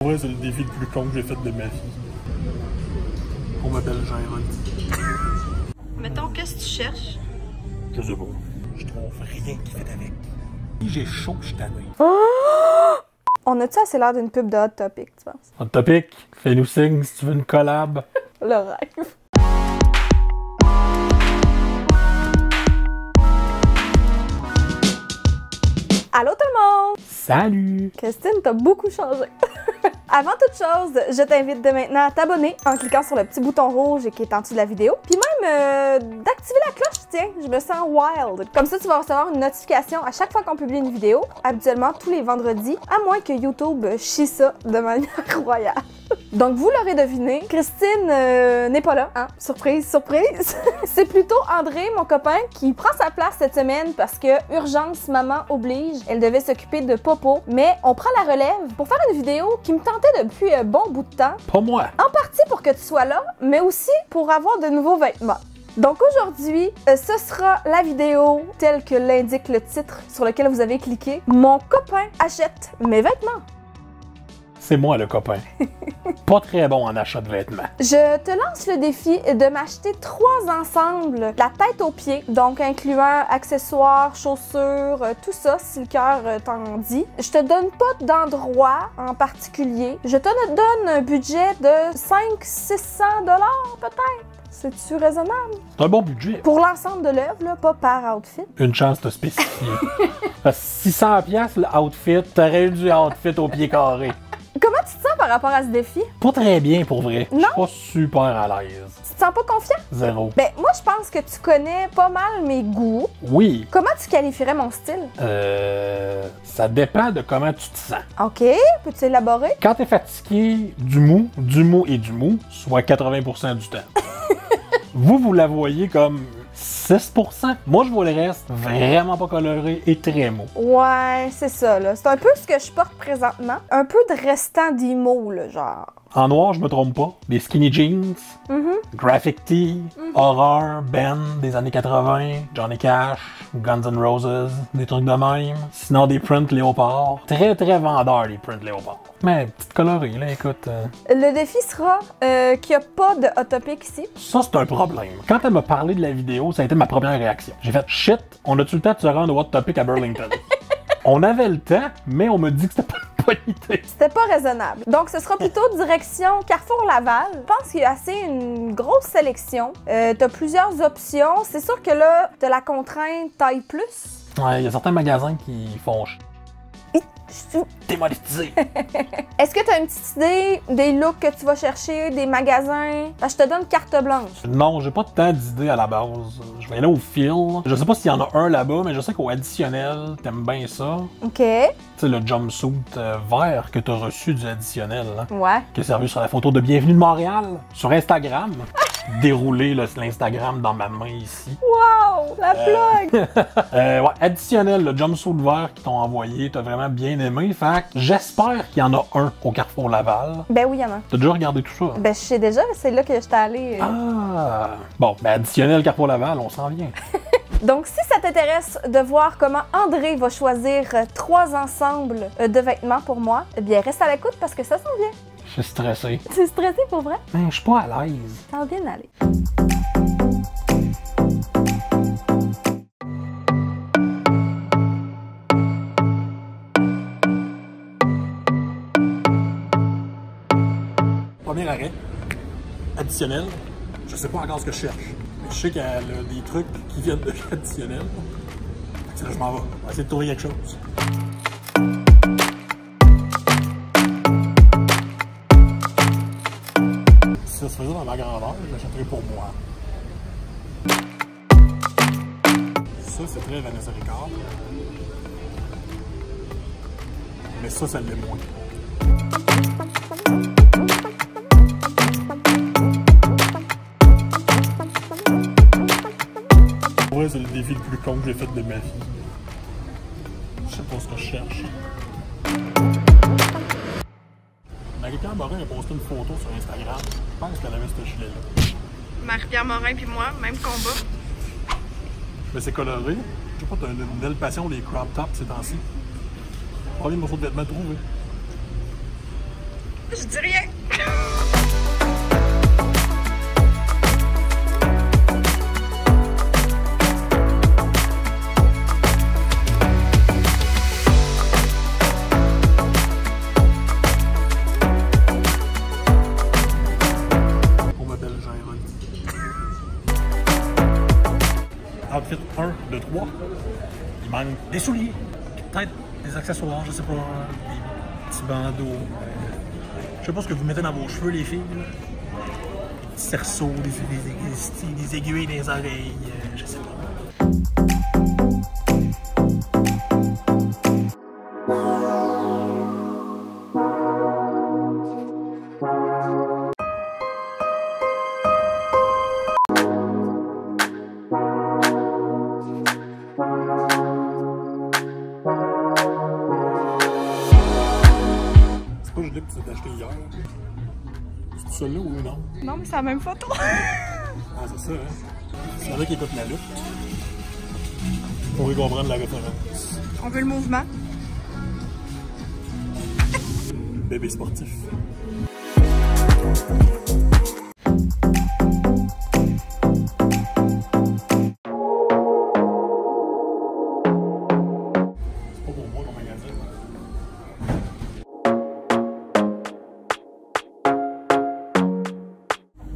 Ouais, c'est le défi le plus con que j'ai fait de ma vie. On m'appelle Jean-Héroldi. Mettons, qu'est-ce que tu cherches? Je sais pas. Je trouve rien qui fait avec. Si j'ai chaud, je suis tanné. On a-tu assez l'air d'une pub de Hot Topic, tu penses? Hot Topic, fais-nous signe si tu veux une collab. Le rêve. Allô tout le monde! Salut! Christine, t'as beaucoup changé. Avant toute chose, je t'invite dès maintenant à t'abonner en cliquant sur le petit bouton rouge qui est en dessous de la vidéo. Puis même d'activer la cloche, tiens, je me sens wild. Comme ça, tu vas recevoir une notification à chaque fois qu'on publie une vidéo, habituellement tous les vendredis, à moins que YouTube chie ça de manière royale. Donc, vous l'aurez deviné, Christine n'est pas là, hein? Surprise, surprise! C'est plutôt André, mon copain, qui prend sa place cette semaine parce que, urgence, maman oblige, elle devait s'occuper de Popo, mais on prend la relève pour faire une vidéo qui me tentait depuis un bon bout de temps. Pas moi! En partie pour que tu sois là, mais aussi pour avoir de nouveaux vêtements. Donc aujourd'hui, ce sera la vidéo telle que l'indique le titre sur lequel vous avez cliqué. Mon copain achète mes vêtements. C'est moi le copain. Pas très bon en achat de vêtements. Je te lance le défi de m'acheter 3 ensembles, la tête aux pieds, donc incluant accessoires, chaussures, tout ça, si le cœur t'en dit. Je te donne pas d'endroit en particulier. Je te donne un budget de 500-600$ peut-être. C'est-tu raisonnable? C'est un bon budget. Pour l'ensemble de l'œuvre, là, pas par outfit. Une chance de spécifier. 600$ l'outfit, t'aurais eu du outfit au pied carré. Comment tu te sens par rapport à ce défi? Pas très bien pour vrai. Non? Je suis pas super à l'aise. Tu te sens pas confiant? Zéro. Ben, moi, je pense que tu connais pas mal mes goûts. Oui. Comment tu qualifierais mon style? Ça dépend de comment tu te sens. OK, peux-tu élaborer? Quand t'es fatigué, du mou et du mou, soit 80% du temps. Vous la voyez comme 6%. Moi, je vois le reste vraiment pas coloré et très mou. Ouais, c'est ça, là. C'est un peu ce que je porte présentement. Un peu de restant d'emo, là, genre. En noir, je me trompe pas. Des skinny jeans, graphic tee, horror, band des années 80, Johnny Cash, Guns N' Roses, des trucs de même. Sinon, des prints léopard. Très, très vendeur, les prints léopard. Mais, petite colorée, là, écoute. Le défi sera qu'il n'y a pas de Hot Topic ici. Ça, c'est un problème. Quand elle m'a parlé de la vidéo, ça a été ma première réaction. J'ai fait, shit, on a-tu le temps de se rendre au Hot Topic à Burlington? On avait le temps, mais on m'a dit que c'était pas une bonne idée. C'était pas raisonnable. Donc, ce sera plutôt direction Carrefour Laval. Je pense qu'il y a assez une grosse sélection. T'as plusieurs options. C'est sûr que là, t'as la contrainte taille plus. Ouais, il y a certains magasins qui font démonétisé. Est-ce que tu as une petite idée des looks que tu vas chercher, des magasins? Je te donne carte blanche. Non, j'ai pas tant d'idées à la base. Je vais aller au fil. Je sais pas s'il y en a un là-bas, mais je sais qu'au additionnel, t'aimes bien ça. OK. Tu sais, le jumpsuit vert que t'as reçu du additionnel, là, Ouais. qui est servi sur la photo de Bienvenue de Montréal, sur Instagram. Déroulé l'Instagram dans ma main ici. Wow! La plug! Ouais, additionnel, le jumpsuit vert qu'ils t'ont envoyé, t'as vraiment bien aimé. Fait que j'espère qu'il y en a un au Carrefour Laval. Ben oui, il y en a. T'as déjà regardé tout ça? Ben je sais déjà, c'est là que j'étais allée. Ah! Bon, ben additionnel Carrefour Laval, on s'en vient. Donc, si ça t'intéresse de voir comment André va choisir 3 ensembles de vêtements pour moi, eh bien reste à l'écoute parce que ça s'en vient. Je suis stressé. Tu es stressé pour vrai? Ben, je suis pas à l'aise. Ça va bien aller. Premier arrêt, additionnel. Je sais pas encore ce que je cherche. Mais je sais qu'elle a des trucs qui viennent de additionnel. C'est là que je m'en vais. On va essayer de trouver quelque chose. Si ça se faisait dans ma grandeur, je l'achèterais pour moi. Ça, c'est très Vanessa Ricard. Mais ça l'est moins. Ouais, c'est le défi le plus con que j'ai fait de ma vie. Je sais pas ce que je cherche. Marie-Pierre Morin a posté une photo sur Instagram. Je pense qu'elle avait ce gilet-là. Marie-Pierre Morin puis moi, même combat. Mais c'est coloré. Je sais pas, t'as une belle passion des crop tops ces temps-ci. Premier morceau de vêtements trouvé. Je dis rien. Outfit 1 de 3. Il manque des souliers, peut-être des accessoires, je sais pas, des petits bandeaux. Je sais pas ce que vous mettez dans vos cheveux, les filles. Là. Des petits cerceaux, des aiguilles dans les oreilles, je sais pas. Que tu t'es acheté hier. C'est celui-là ou non? Non, mais c'est la même photo. Ah, c'est ça, hein? C'est là qui écoute la lutte. Pour y comprendre la référence. On veut le mouvement. Bébé sportif.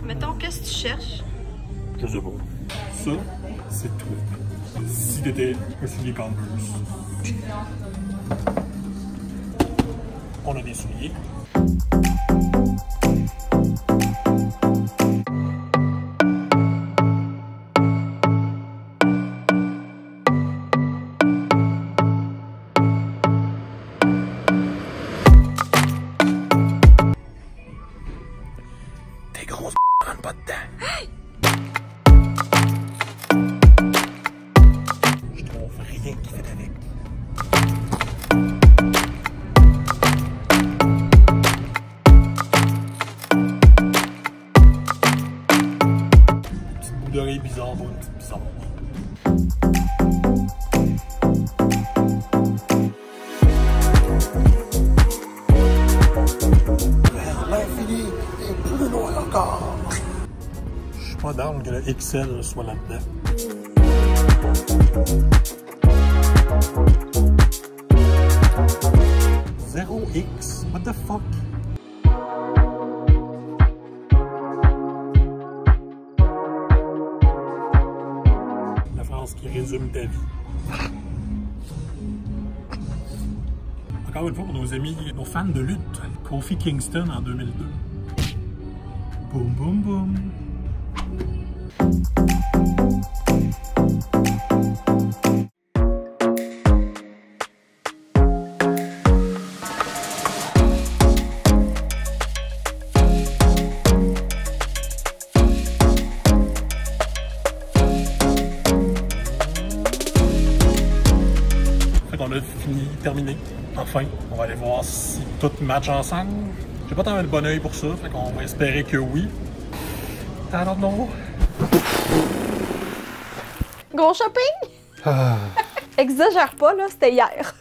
Mettons, qu'est-ce que tu cherches? Je sais pas. Ça, c'est tout. Si t'étais un soulier Converse. On a des souliers. Tes grosses rentrent pas dedans. Je trouve rien qui fait avec. Petite bout d'oreille bizarre, bon, une petite bizarre. L'infini est plus loin encore. Je suis pas down que le XL soit là-dedans. Zéro X? What the fuck? La phrase qui résume ta vie. Encore une fois, pour nos amis, nos fans de lutte, Kofi Kingston en 2002. Boum, boum, boum. On a fini, terminé. Enfin, on va aller voir si tout match ensemble. J'ai pas tant le bon oeil pour ça, fait qu'on va espérer que oui. I don't know. Gros shopping? Exagère pas, là, c'était hier.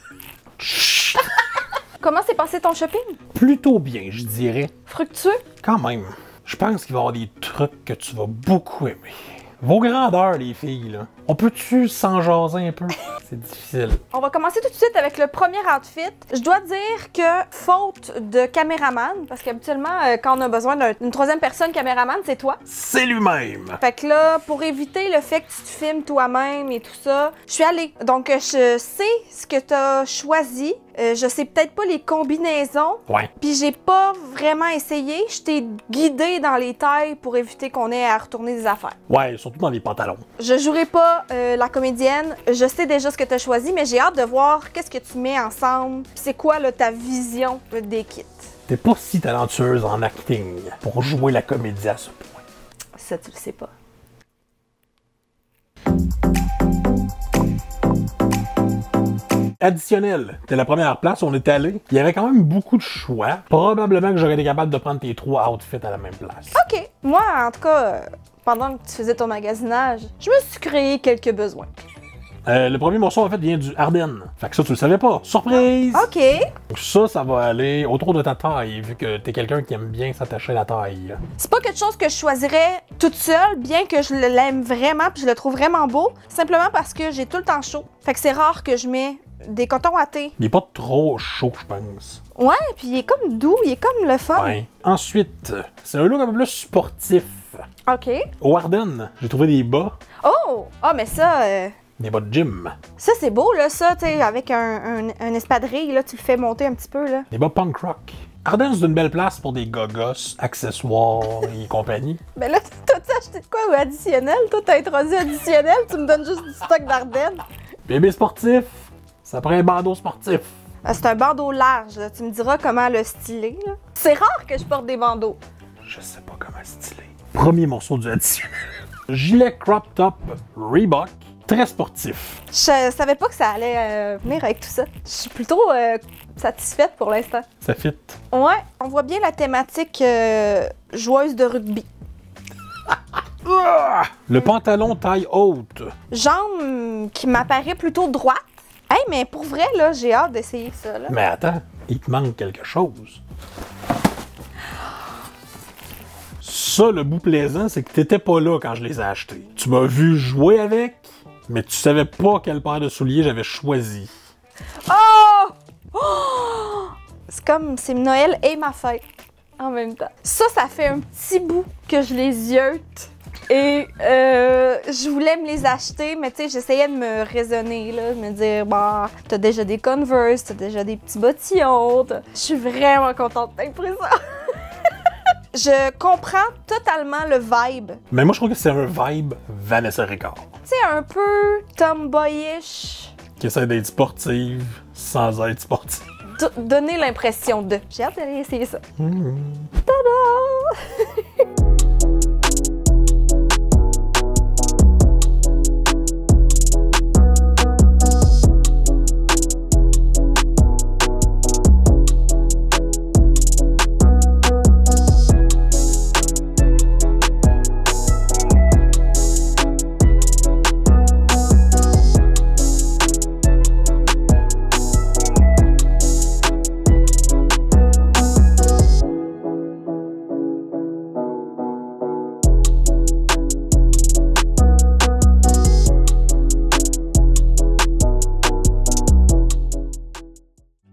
Comment s'est passé ton shopping? Plutôt bien, je dirais. Fructueux? Quand même. Je pense qu'il va y avoir des trucs que tu vas beaucoup aimer. Vos grandeurs, les filles, là. On peut-tu s'en jaser un peu? C'est difficile. On va commencer tout de suite avec le premier outfit. Je dois dire que, faute de caméraman, parce qu'habituellement, quand on a besoin d'une troisième personne caméraman, c'est toi. C'est lui-même! Fait que là, pour éviter le fait que tu te filmes toi-même et tout ça, je suis allée. Donc, je sais ce que t'as choisi. Je sais peut-être pas les combinaisons. Ouais. Puis j'ai pas vraiment essayé. Je t'ai guidé dans les tailles pour éviter qu'on ait à retourner des affaires. Ouais, surtout dans les pantalons. Je jouerai pas la comédienne. Je sais déjà ce que t'as choisi, mais j'ai hâte de voir qu'est-ce que tu mets ensemble. Puis c'est quoi là, ta vision des kits. T'es pas si talentueuse en acting pour jouer la comédie à ce point. Ça, tu le sais pas. Additionnel, t'es la première place où on est allé. Il y avait quand même beaucoup de choix. Probablement que j'aurais été capable de prendre tes 3 outfits à la même place. OK. Moi, en tout cas, pendant que tu faisais ton magasinage, je me suis créé quelques besoins. Le premier morceau, en fait, vient du Ardennes. Fait que ça, tu le savais pas. Surprise! OK. Donc ça va aller autour de ta taille, vu que t'es quelqu'un qui aime bien s'attacher à la taille. C'est pas quelque chose que je choisirais toute seule, bien que je l'aime vraiment puis je le trouve vraiment beau, simplement parce que j'ai tout le temps chaud. Fait que c'est rare que je mets des cotons wattés. Il est pas trop chaud, je pense. Ouais, puis il est comme doux, il est comme le fun. Ouais. Ensuite, c'est un look un peu plus sportif. OK. Au Ardennes, j'ai trouvé des bas. Oh! Ah, mais ça, Des bas de gym. ça c'est beau, là, ça, tu sais, avec un espadrille, là, tu le fais monter un petit peu, là. Des bas punk rock. Ardennes, c'est une belle place pour des gogos, accessoires et compagnie. Mais là, t'as-tu acheté de quoi ou additionnel? Toi, t'as introduit additionnel, tu me donnes juste du stock d'Ardennes. Bébé sportif, ça prend un bandeau sportif. Ah, c'est un bandeau large, là. Tu me diras comment le styler, là. C'est rare que je porte des bandeaux. Je sais pas comment styler. Premier morceau du additionnel. Gilet crop top Reebok, très sportif. Je savais pas que ça allait venir avec tout ça. Je suis plutôt satisfaite pour l'instant. Ça fit. Ouais, on voit bien la thématique joueuse de rugby. Le pantalon taille haute. Jambe qui m'apparaît plutôt droite. Hey, mais pour vrai, là, j'ai hâte d'essayer ça, là. Mais attends, il te manque quelque chose. Ça, le bout plaisant, c'est que t'étais pas là quand je les ai achetés. Tu m'as vu jouer avec, mais tu savais pas quelle paire de souliers j'avais choisi. Oh! Oh! C'est comme, c'est Noël et ma fête en même temps. Ça fait un petit bout que je les yote. Et je voulais me les acheter, mais tu sais, j'essayais de me raisonner, là, de me dire, bah, t'as déjà des Converse, t'as déjà des petits bottillons. Je suis vraiment contente d'être pris ça. Je comprends totalement le vibe. Mais moi, je trouve que c'est un vibe Vanessa Ricard. Tu sais, un peu tomboyish. Qui essaie d'être sportive sans être sportive. Donner l'impression de. J'ai hâte d'aller essayer ça. Mmh. Tada!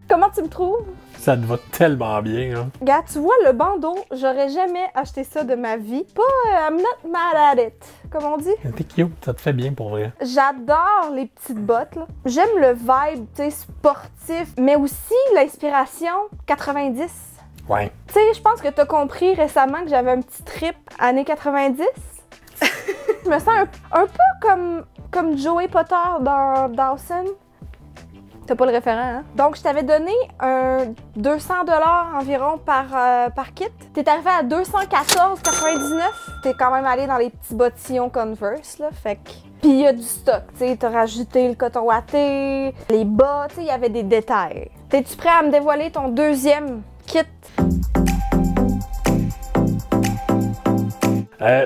Comment tu me trouves? Ça te va tellement bien, là. Gars, tu vois, le bandeau, j'aurais jamais acheté ça de ma vie. Pas I'm not mad at it, comme on dit. T'es cute, ça te fait bien pour vrai. J'adore les petites bottes, là. J'aime le vibe, tu sais, sportif, mais aussi l'inspiration 90. Ouais. Tu sais, je pense que t'as compris récemment que j'avais un petit trip années 90. Je me sens un peu comme Joey Potter dans Dawson. T'as pas le référent, hein? Donc, je t'avais donné un 200 $ environ par kit. T'es arrivé à 214,99. T'es quand même allé dans les petits bottillons Converse, là. Fait que... Puis il y a du stock, tu sais. T'as rajouté le coton watté, les bas, tu sais, il y avait des détails. T'es-tu prêt à me dévoiler ton deuxième kit?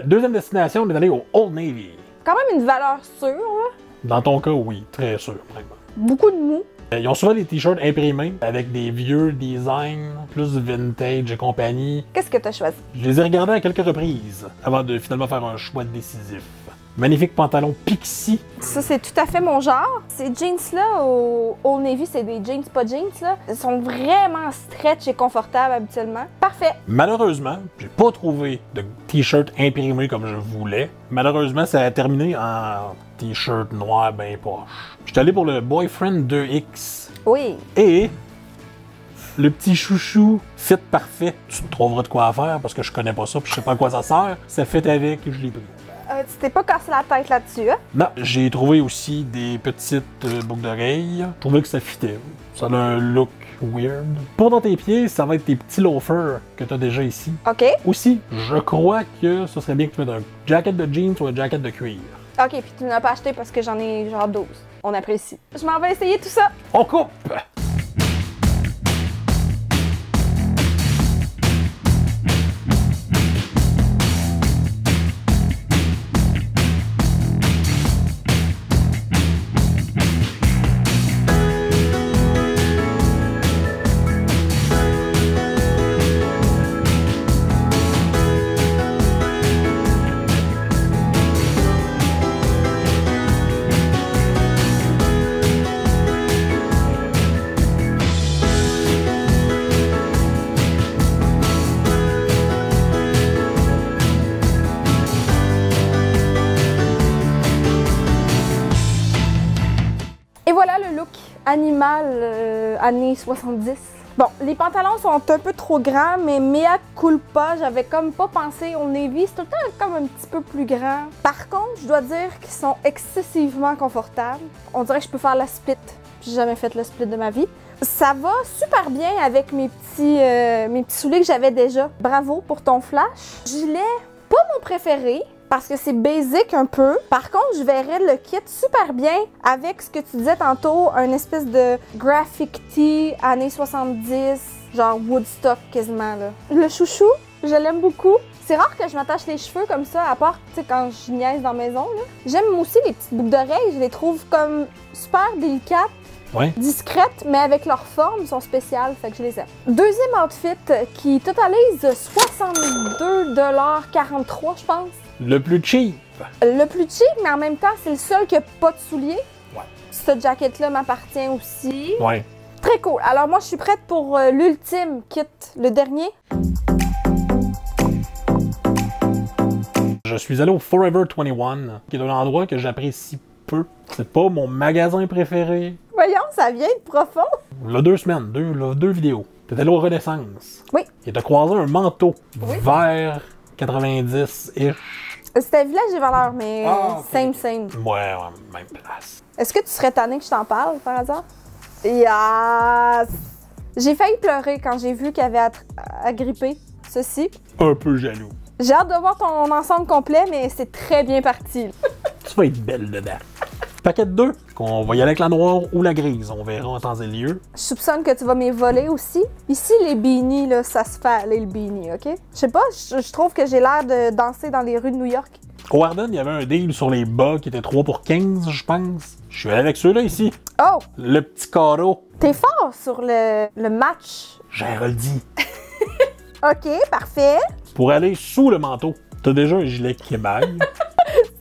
Deuxième destination, on est allé au Old Navy. Quand même une valeur sûre, là. Dans ton cas, oui, très sûr, vraiment. Beaucoup de mou. Ils ont souvent des t-shirts imprimés avec des vieux designs, plus vintage et compagnie. Qu'est-ce que t'as choisi? Je les ai regardés à quelques reprises avant de finalement faire un choix décisif. Magnifique pantalon Pixie. Ça, c'est tout à fait mon genre. Ces jeans-là, au Old Navy, c'est des jeans, pas jeans, là. Ils sont vraiment stretch et confortables habituellement. Parfait. Malheureusement, j'ai pas trouvé de t-shirt imprimé comme je voulais. Malheureusement, ça a terminé en t-shirt noir ben poche. J'étais allé pour le Boyfriend 2X. Oui. Et le petit chouchou fit parfait. Tu te trouveras de quoi faire parce que je connais pas ça puis je sais pas à quoi ça sert. Ça fit avec, je l'ai pris. Tu t'es pas cassé la tête là-dessus, hein? Non, j'ai trouvé aussi des petites boucles d'oreilles. Je trouvais que ça fitait. Ça a un look weird. Pour dans tes pieds, ça va être tes petits loafers que tu as déjà ici. OK. Aussi, je crois que ce serait bien que tu mettes un jacket de jeans ou un jacket de cuir. OK, puis tu n'as pas acheté parce que j'en ai genre 12. On apprécie. Je m'en vais essayer tout ça. On coupe! animal années 70. Bon, les pantalons sont un peu trop grands, mais mea culpa, j'avais comme pas pensé au navy, c'est tout le temps comme un petit peu plus grand. Par contre, je dois dire qu'ils sont excessivement confortables. On dirait que je peux faire la split. J'ai jamais fait le split de ma vie. Ça va super bien avec mes petits souliers que j'avais déjà. Bravo pour ton flash. Gilet, pas mon préféré, parce que c'est basic un peu. Par contre, je verrais le kit super bien avec ce que tu disais tantôt, un espèce de graphic tee années 70, genre Woodstock quasiment là. Le chouchou, je l'aime beaucoup. C'est rare que je m'attache les cheveux comme ça, à part quand je niaise dans la maison. J'aime aussi les petites boucles d'oreilles, je les trouve comme super délicates. Ouais. Discrètes, mais avec leur forme, sont spéciales, fait que je les aime. Deuxième outfit qui totalise 62,43 $, je pense. Le plus cheap. Le plus cheap, mais en même temps, c'est le seul qui n'a pas de souliers. Ouais. Cette jaquette-là m'appartient aussi. Ouais. Très cool. Alors moi, je suis prête pour l'ultime kit, le dernier. Je suis allé au Forever 21, qui est un endroit que j'apprécie peu. C'est pas mon magasin préféré. Voyons, ça vient de profond. Là, 2 semaines, deux vidéos. T'étais allé au Renaissance. Oui. Et t'as croisé un manteau Oui. vert 90-ish. C'était Village des Valeurs, mais Ah, ok. same. Ouais, même place. Est-ce que tu serais tanné que je t'en parle, par hasard? Yes! J'ai failli pleurer quand j'ai vu qu'il avait agrippé ceci. Un peu jaloux. J'ai hâte de voir ton ensemble complet, mais c'est très bien parti. Tu vas être belle dedans. Paquet de 2, qu'on va y aller avec la noire ou la grise. On verra en temps et lieu. Je soupçonne que tu vas m'y voler aussi. Ici, les beanies, là, ça se fait aller le beanie, OK? Je sais pas, je trouve que j'ai l'air de danser dans les rues de New York. Au Arden, il y avait un deal sur les bas qui était 3 pour 15, je pense. Je suis allé avec ceux-là ici. Oh! Le petit carreau. T'es fort sur le match. J'ai redit. OK, parfait. Pour aller sous le manteau, t'as déjà un gilet Québec.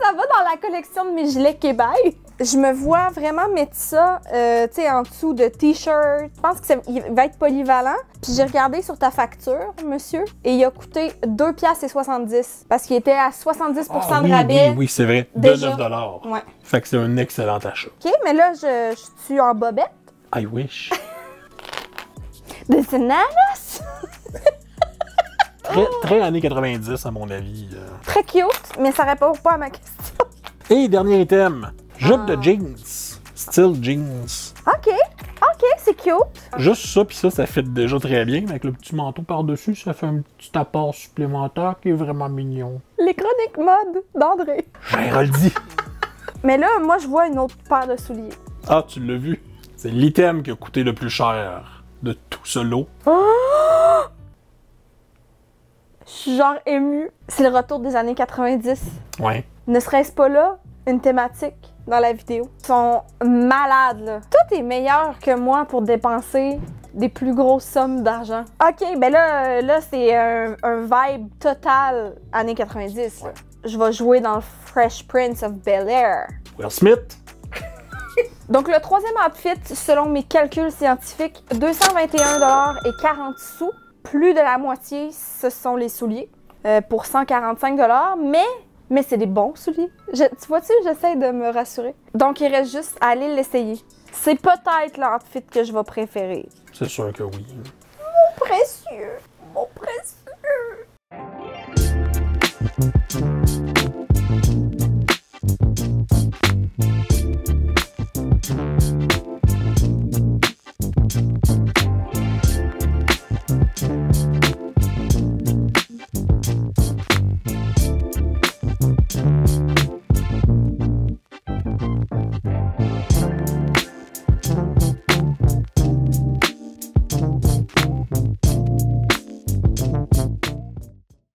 Ça va dans la collection de mes gilets Québec. Je me vois vraiment mettre ça, tu sais, en dessous de t-shirt. Je pense qu'il va être polyvalent. Puis j'ai regardé sur ta facture, monsieur, et il a coûté 2,70 $ parce qu'il était à 70 Ah, de oui, rabais. oui, c'est vrai. Déjà. De 9 $. Ouais. Fait que c'est un excellent achat. OK, mais là, je suis en bobette. I wish. Des bananas! Très années 90, à mon avis. Très cute, mais ça répond pas à ma question. Et dernier item, jupe de jeans. Style jeans. OK, c'est cute. Juste ça, puis ça fait déjà très bien. Mais avec le petit manteau par-dessus, ça fait un petit apport supplémentaire qui est vraiment mignon. Les chroniques mode d'André. J'ai redit. Mais là, moi, je vois une autre paire de souliers. Ah, tu l'as vu. C'est l'item qui a coûté le plus cher de tout ce lot. Je suis genre émue. C'est le retour des années 90. Ouais. Ne serait-ce pas là une thématique dans la vidéo? Ils sont malades, là. Tout est meilleur que moi pour dépenser des plus grosses sommes d'argent. OK, ben là c'est un vibe total années 90. Ouais. Je vais jouer dans le Fresh Prince of Bel-Air. Will Smith. Donc, le troisième outfit, selon mes calculs scientifiques, 221,40 $. Plus de la moitié, ce sont les souliers pour 145 $. Mais c'est des bons souliers. Tu vois-tu, j'essaie de me rassurer. Donc, il reste juste à aller l'essayer. C'est peut-être l'outfit que je vais préférer. C'est sûr que oui. Précieux! Mon précieux!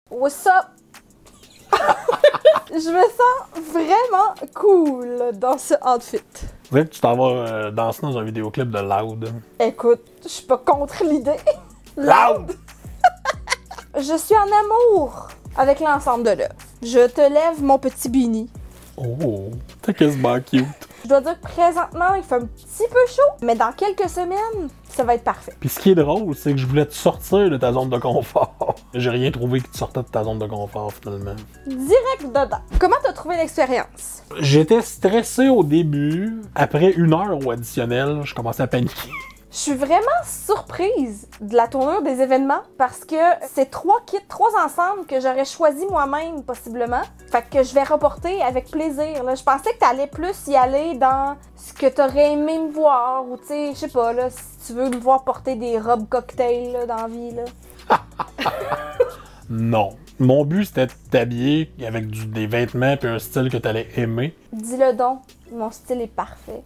What's up? Je me sens vraiment cool dans ce outfit. Vous savez que tu t'en vas danser dans un vidéoclip de Loud. Écoute, je suis pas contre l'idée. Loud! Je suis en amour avec l'ensemble de l'œuvre. Je te lève mon petit beanie. Oh, t'es quasiment cute. Je dois dire que présentement, il fait un petit peu chaud, mais dans quelques semaines, ça va être parfait. Puis ce qui est drôle, c'est que je voulais te sortir de ta zone de confort. J'ai rien trouvé qui te sortait de ta zone de confort, finalement. Direct dedans. Comment t'as trouvé l'expérience? J'étais stressé au début. Après 1 heure au additionnel, je commençais à paniquer. Je suis vraiment surprise de la tournure des événements parce que c'est 3 kits, 3 ensembles que j'aurais choisi moi-même possiblement. Fait que je vais reporter avec plaisir. Là. Je pensais que t'allais plus y aller dans ce que t'aurais aimé me voir ou tu sais, je sais pas, là, si tu veux me voir porter des robes cocktails là, dans la vie. Là. Non. Mon but, c'était de t'habiller avec des vêtements et un style que t'allais aimer. Dis-le donc, mon style est parfait.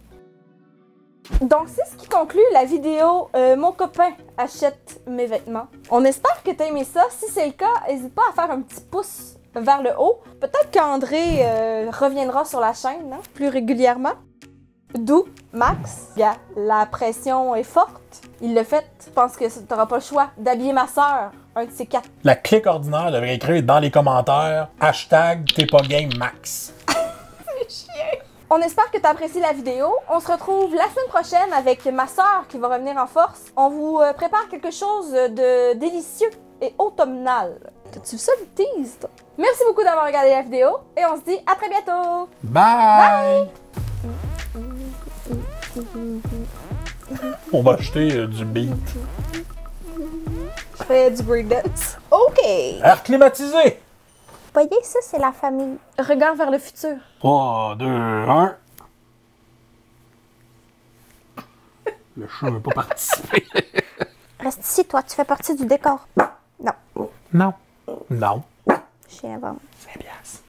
Donc, c'est ce qui conclut la vidéo Mon copain achète mes vêtements. On espère que t'as aimé ça. Si c'est le cas, n'hésite pas à faire un petit pouce vers le haut. Peut-être qu'André reviendra sur la chaîne hein, plus régulièrement. D'où Max, la pression est forte. Il l'a fait. Je pense que t'auras pas le choix d'habiller ma sœur, un de ces 4. La clique ordinaire devrait écrire dans les commentaires # t'es pas game max. C'est chiant. On espère que tu as apprécié la vidéo. On se retrouve la semaine prochaine avec ma sœur qui va revenir en force. On vous prépare quelque chose de délicieux et automnal. T'as-tu vu ça le tease, toi? Merci beaucoup d'avoir regardé la vidéo et on se dit à très bientôt! Bye! On va acheter du beat. Je fais du breakdance. OK! Air climatisé! Voyez, ça, c'est la famille. Regard vers le futur. 3, 2, 1. Le chat veut pas participer. Reste ici, toi, tu fais partie du décor. Non. Non. Non. Chien avant. 5 piastres.